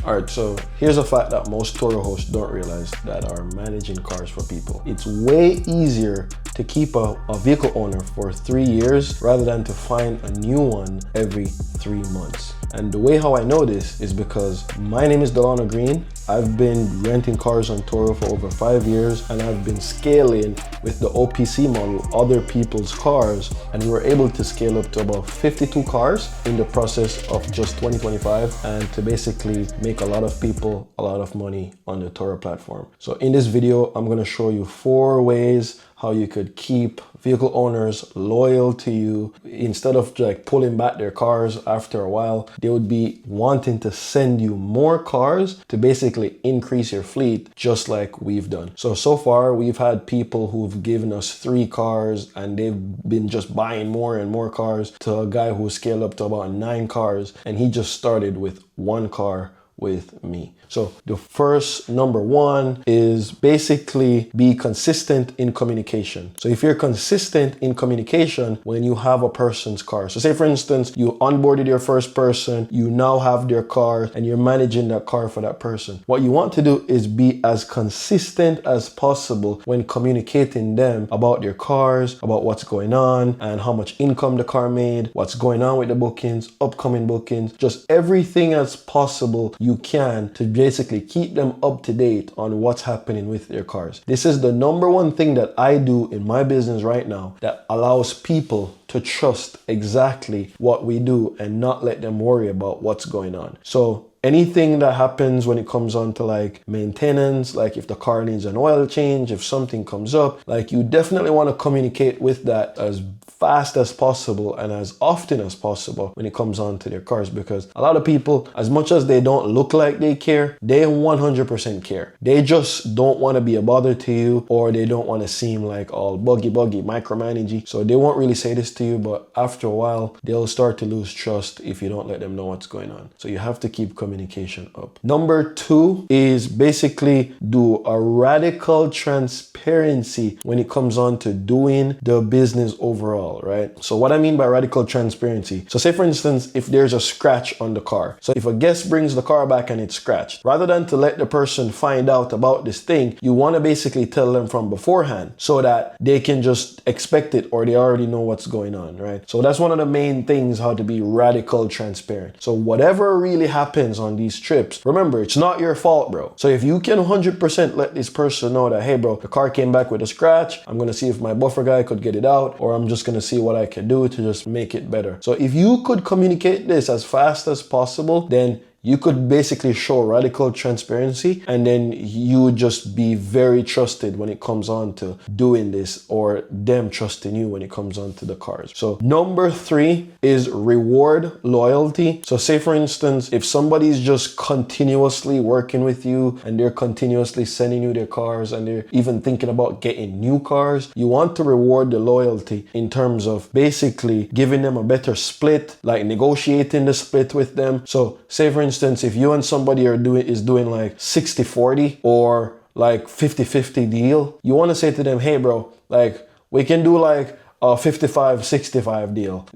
Alright, so here's a fact that most Turo hosts don't realize that are managing cars for people. It's way easier to keep a vehicle owner for 3 years rather than to find a new one every 3 months. And the way how I know this is because my name is Delano Green. I've been renting cars on Turo for over 5 years, and I've been scaling with the OPC model, other people's cars, and we were able to scale up to about 52 cars in the process of just 2025, and to basically make a lot of people a lot of money on the Turo platform. So in this video, I'm gonna show you 4 ways how you could keep vehicle owners loyal to you. Instead of like pulling back their cars after a while, they would be wanting to send you more cars to basically increase your fleet, just like we've done. So far we've had people who've given us 3 cars and they've been just buying more and more cars, to a guy who scaled up to about 9 cars, and he just started with 1 car with me. So the first, number 1, is basically be consistent in communication. So if you're consistent in communication when you have a person's car, so say for instance, you onboarded your first person, you now have their car and you're managing that car for that person. What you want to do is be as consistent as possible when communicating them about their cars, about what's going on and how much income the car made, what's going on with the bookings, upcoming bookings, just everything as possible you can to basically keep them up to date on what's happening with their cars. This is the number 1 thing that I do in my business right now that allows people to trust exactly what we do and not let them worry about what's going on. So anything that happens when it comes on to like maintenance, like if the car needs an oil change, if something comes up, like you definitely want to communicate with that as fast as possible and as often as possible when it comes on to their cars, because a lot of people, as much as they don't look like they care, they 100% care. They just don't want to be a bother to you, or they don't want to seem like all buggy, micromanaging. So they won't really say this to you, but after a while, they'll start to lose trust if you don't let them know what's going on. So you have to keep communication up. Number 2 is basically do a radical transparency when it comes on to doing the business overall. Right? So what I mean by radical transparency, so say for instance, if there's a scratch on the car, so if a guest brings the car back and it's scratched, rather than to let the person find out about this thing, you want to basically tell them from beforehand so that they can just expect it, or they already know what's going on, right? So that's one of the main things, how to be radical transparent. So whatever really happens on these trips, remember, it's not your fault, bro. So if you can 100% let this person know that, hey bro, the car came back with a scratch, I'm gonna see if my buffer guy could get it out, or I'm just gonna see what I can do to just make it better. So if you could communicate this as fast as possible, then you could basically show radical transparency, and then you would just be very trusted when it comes on to doing this, or them trusting you when it comes on to the cars. So number 3 is reward loyalty. So say for instance, if somebody's just continuously working with you and they're continuously sending you their cars and they're even thinking about getting new cars, you want to reward the loyalty in terms of basically giving them a better split, like negotiating the split with them. So say for instance, if you and somebody is doing like 60-40 or like 50-50 deal, you want to say to them, hey bro, like we can do like a 55-65 deal,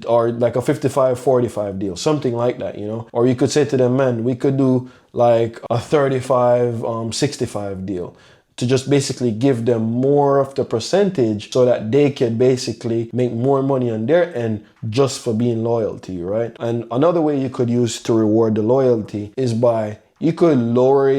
or like a 55-45 deal, something like that, you know? Or you could say to them, man, we could do like a 35-65 deal, to just basically give them more of the percentage so that they can basically make more money on their end just for being loyal to you, right? And another way you could use to reward the loyalty is by, you could lower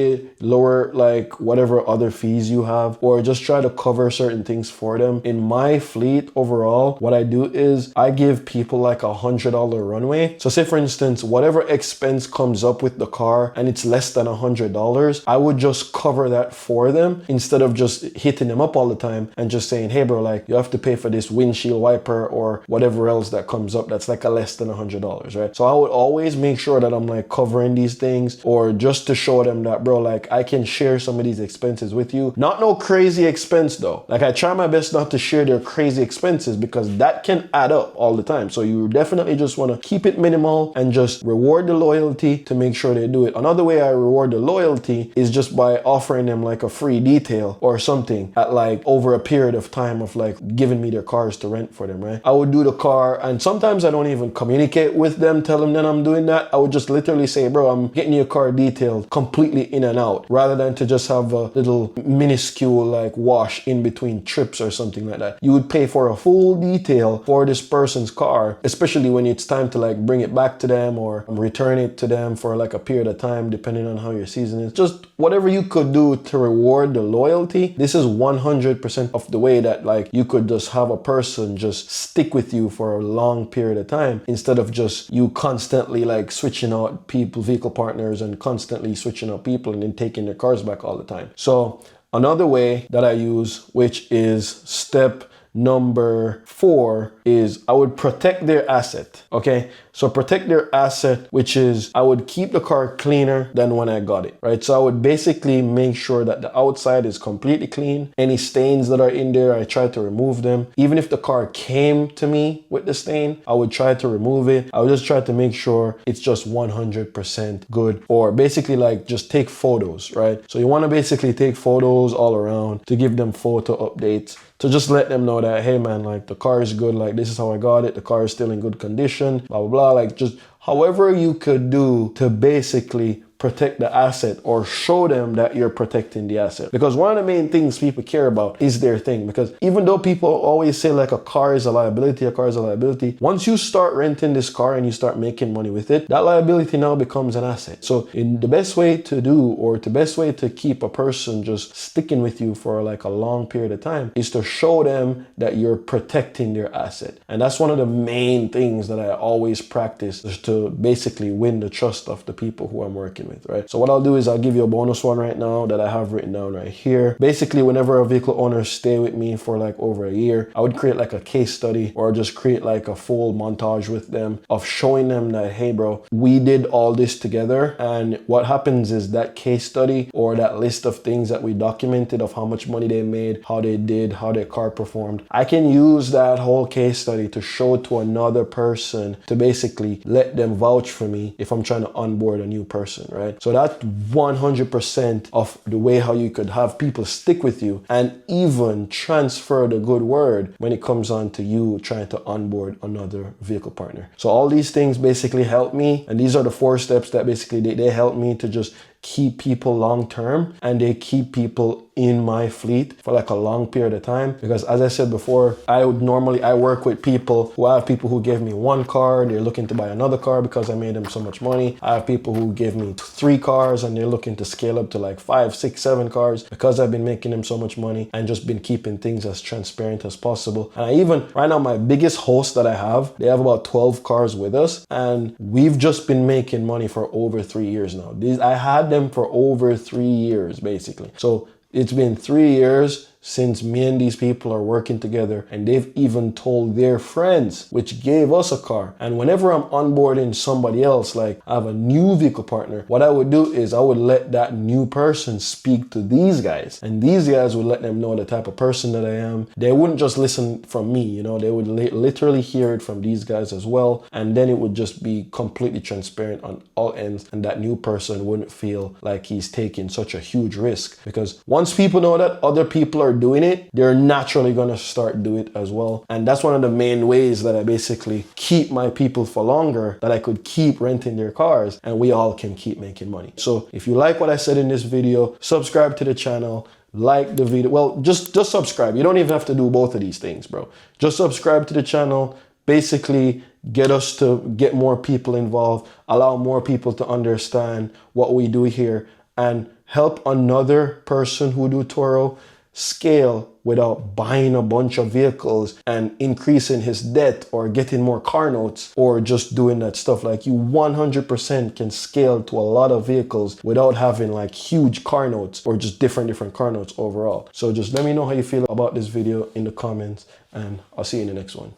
like whatever other fees you have, or just try to cover certain things for them. In my fleet overall, what I do is I give people like $100 runway. So say for instance, whatever expense comes up with the car and it's less than $100, I would just cover that for them instead of just hitting them up all the time and just saying, hey bro, like you have to pay for this windshield wiper or whatever else that comes up that's like a less than $100, right? So I would always make sure that I'm like covering these things, or just to show them that, bro, like I can share some of these expenses with you. Not no crazy expense though. Like I try my best not to share their crazy expenses, because that can add up all the time. So you definitely just want to keep it minimal and just reward the loyalty to make sure they do it. Another way I reward the loyalty is just by offering them like a free detail or something at like over a period of time of like giving me their cars to rent for them, right? I would do the car, and sometimes I don't even communicate with them, tell them that I'm doing that. I would just literally say, bro, I'm getting you a car detail detailed completely in and out, rather than to just have a little minuscule like wash in between trips or something like that. You would pay for a full detail for this person's car, especially when it's time to like bring it back to them or return it to them for like a period of time, depending on how your season is. Just whatever you could do to reward the loyalty. This is 100% of the way that like you could just have a person just stick with you for a long period of time, instead of just you constantly like switching out people, vehicle partners, and constantly switching out people and then taking their cars back all the time. So another way that I use, which is step number 4, is I would protect their asset. Okay, so protect their asset, which is I would keep the car cleaner than when I got it, right? So I would basically make sure that the outside is completely clean. Any stains that are in there, I try to remove them. Even if the car came to me with the stain, I would try to remove it. I would just try to make sure it's just 100% good, or basically like just take photos, right? So you want to basically take photos all around to give them photo updates, to just let them know that, hey man, like the car is good, like this is how I got it, the car is still in good condition, blah, blah, blah. Like just however you could do to basically protect the asset, or show them that you're protecting the asset. Because one of the main things people care about is their thing. Because even though people always say like a car is a liability, once you start renting this car and you start making money with it, that liability now becomes an asset. So the best way to do, or the best way to keep a person just sticking with you for like a long period of time, is to show them that you're protecting their asset. And that's one of the main things that I always practice, is to basically win the trust of the people who I'm working with. Right? So what I'll do is I'll give you a bonus one right now that I have written down right here. Basically, whenever a vehicle owner stay with me for like over a year, I would create like a case study, or just create like a full montage with them of showing them that, hey bro, we did all this together. And what happens is that case study, or that list of things that we documented of how much money they made, how they did, how their car performed, I can use that whole case study to show to another person, to basically let them vouch for me if I'm trying to onboard a new person, right? So that's 100% of the way how you could have people stick with you, and even transfer the good word when it comes on to you trying to onboard another vehicle partner. So all these things basically help me, and these are the 4 steps that basically they help me to just keep people long term, and they keep people in my fleet for like a long period of time. Because as I said before, I work with people who gave me 1 car, they're looking to buy another car because I made them so much money. I have people who give me 3 cars and they're looking to scale up to like 5, 6, 7 cars because I've been making them so much money and just been keeping things as transparent as possible. And I even, right now, my biggest host that I have, they have about 12 cars with us, and we've just been making money for over 3 years now. I had them for over 3 years basically. So it's been 3 years since me and these people are working together, and they've even told their friends, which gave us a car. And whenever I'm onboarding somebody else, like I have a new vehicle partner, what I would do is I would let that new person speak to these guys, and these guys would let them know the type of person that I am. They wouldn't just listen from me, you know, they would literally hear it from these guys as well. And then it would just be completely transparent on all ends, and that new person wouldn't feel like he's taking such a huge risk. Because once people know that other people are doing it, they're naturally gonna start do it as well. And that's one of the main ways that I basically keep my people for longer, that I could keep renting their cars and we all can keep making money. So if you like what I said in this video, subscribe to the channel, like the video. Well, just subscribe. You don't even have to do both of these things, bro. Just subscribe to the channel. Basically get us to get more people involved, allow more people to understand what we do here, and help another person who do Turo scale without buying a bunch of vehicles and increasing his debt or getting more car notes or just doing that stuff. Like, you 100% can scale to a lot of vehicles without having like huge car notes or just different car notes overall. So just let me know how you feel about this video in the comments, and I'll see you in the next one.